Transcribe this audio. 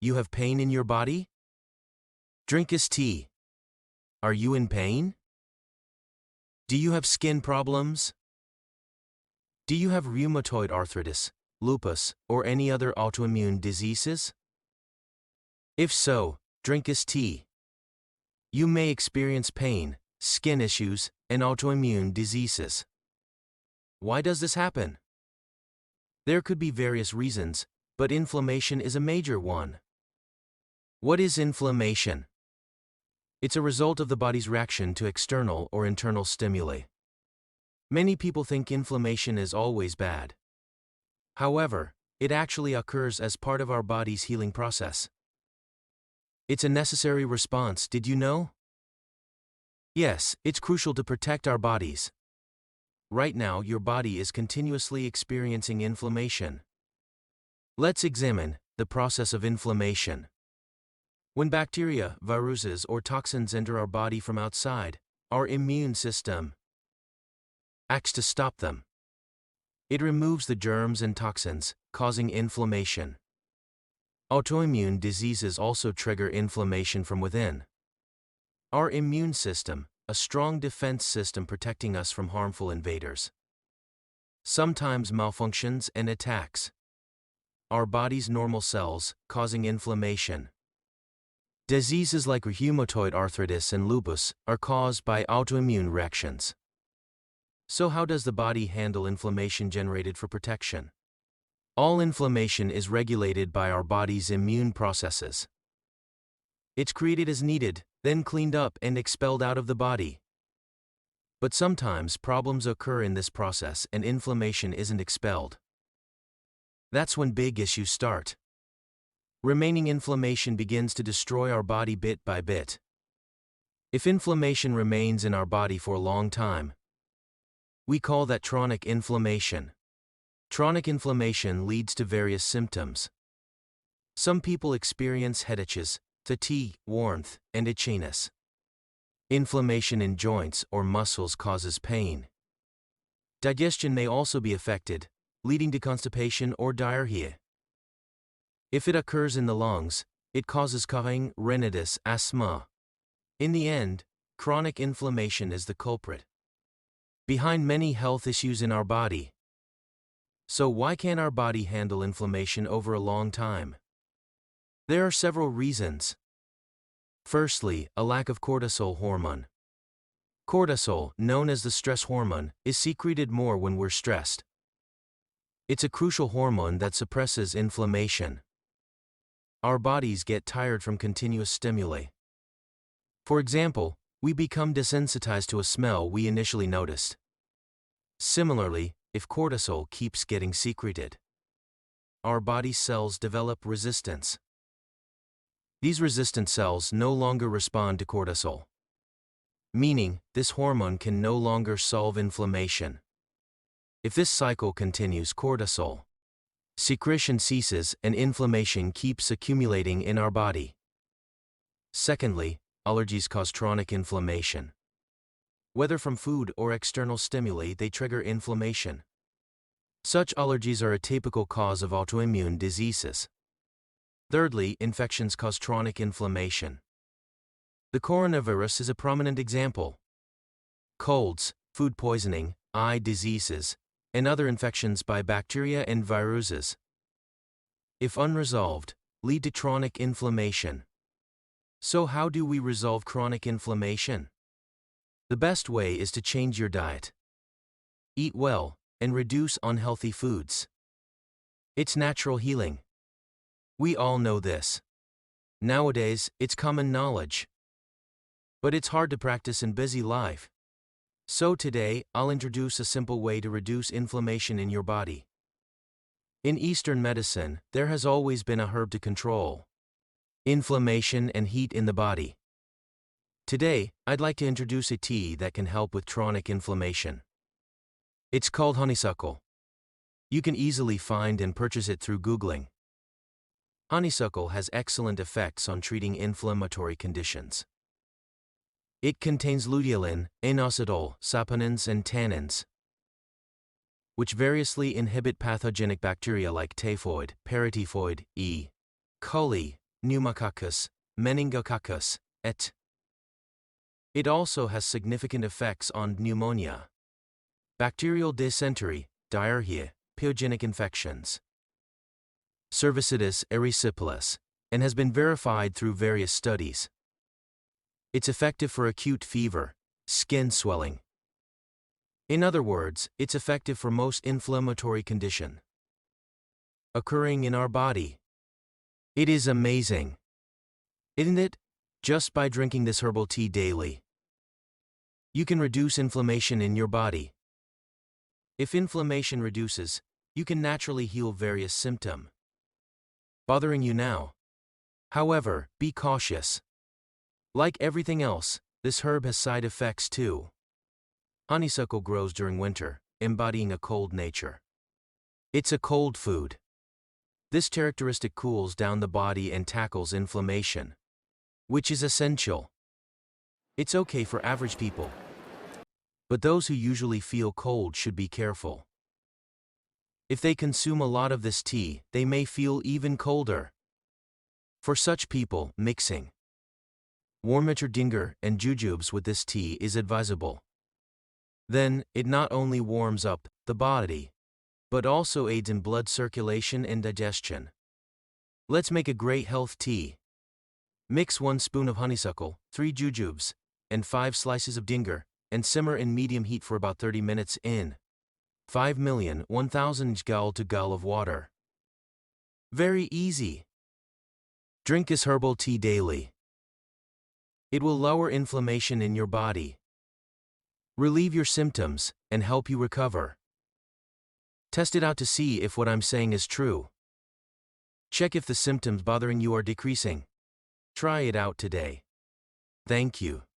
You have pain in your body? Drink this tea. Are you in pain? Do you have skin problems? Do you have rheumatoid arthritis, lupus, or any other autoimmune diseases? If so, drink this tea. You may experience pain, skin issues, and autoimmune diseases. Why does this happen? There could be various reasons, but inflammation is a major one. What is inflammation? It's a result of the body's reaction to external or internal stimuli. Many people think inflammation is always bad. However, it actually occurs as part of our body's healing process. It's a necessary response, did you know? Yes, it's crucial to protect our bodies. Right now, your body is continuously experiencing inflammation. Let's examine the process of inflammation. When bacteria, viruses, or toxins enter our body from outside, our immune system acts to stop them. It removes the germs and toxins, causing inflammation. Autoimmune diseases also trigger inflammation from within. Our immune system, a strong defense system protecting us from harmful invaders, sometimes malfunctions and attacks our body's normal cells, causing inflammation. Diseases like rheumatoid arthritis and lupus are caused by autoimmune reactions. So how does the body handle inflammation generated for protection? All inflammation is regulated by our body's immune processes. It's created as needed, then cleaned up and expelled out of the body. But sometimes problems occur in this process and inflammation isn't expelled. That's when big issues start. Remaining inflammation begins to destroy our body bit by bit. If inflammation remains in our body for a long time, we call that chronic inflammation. Chronic inflammation leads to various symptoms. Some people experience headaches, fatigue, warmth, and itchiness. Inflammation in joints or muscles causes pain. Digestion may also be affected, leading to constipation or diarrhea. If it occurs in the lungs, it causes coughing, rhinitis, asthma. In the end, chronic inflammation is the culprit behind many health issues in our body. So why can't our body handle inflammation over a long time? There are several reasons. Firstly, a lack of cortisol hormone. Cortisol, known as the stress hormone, is secreted more when we're stressed. It's a crucial hormone that suppresses inflammation. Our bodies get tired from continuous stimuli. For example, we become desensitized to a smell we initially noticed. Similarly, if cortisol keeps getting secreted, our body cells develop resistance. These resistant cells no longer respond to cortisol, meaning this hormone can no longer solve inflammation. If this cycle continues, cortisol secretion ceases and inflammation keeps accumulating in our body. Secondly, allergies cause chronic inflammation. Whether from food or external stimuli, they trigger inflammation. Such allergies are a typical cause of autoimmune diseases. Thirdly, infections cause chronic inflammation. The coronavirus is a prominent example. Colds, food poisoning, eye diseases, and other infections by bacteria and viruses, if unresolved, lead to chronic inflammation. So how do we resolve chronic inflammation? The best way is to change your diet. Eat well, and reduce unhealthy foods. It's natural healing. We all know this. Nowadays, it's common knowledge. But it's hard to practice in busy life. So today, I'll introduce a simple way to reduce inflammation in your body. In Eastern medicine, there has always been a herb to control inflammation and heat in the body. Today, I'd like to introduce a tea that can help with chronic inflammation. It's called honeysuckle. You can easily find and purchase it through Googling. Honeysuckle has excellent effects on treating inflammatory conditions. It contains luteolin, inositol, saponins, and tannins, which variously inhibit pathogenic bacteria like typhoid, paratyphoid, E. coli, pneumococcus, meningococcus, et. It also has significant effects on pneumonia, bacterial dysentery, diarrhea, pyogenic infections, cervicitis erysipelas, and has been verified through various studies. It's effective for acute fever, skin swelling. In other words, it's effective for most inflammatory condition occurring in our body. It is amazing, isn't it? Just by drinking this herbal tea daily, you can reduce inflammation in your body. If inflammation reduces, you can naturally heal various symptoms bothering you now. However, be cautious. Like everything else, this herb has side effects too. Honeysuckle grows during winter, embodying a cold nature. It's a cold food. This characteristic cools down the body and tackles inflammation, which is essential. It's okay for average people, but those who usually feel cold should be careful. If they consume a lot of this tea, they may feel even colder. For such people, mixing warmwater dinger and jujubes with this tea is advisable. Then, it not only warms up the body, but also aids in blood circulation and digestion. Let's make a great health tea. Mix 1 spoon of honeysuckle, 3 jujubes, and 5 slices of dinger, and simmer in medium heat for about 30 minutes in 5,000,000 gallon to gallon of water. Very easy. Drink this herbal tea daily. It will lower inflammation in your body, relieve your symptoms, and help you recover. Test it out to see if what I'm saying is true. Check if the symptoms bothering you are decreasing. Try it out today. Thank you.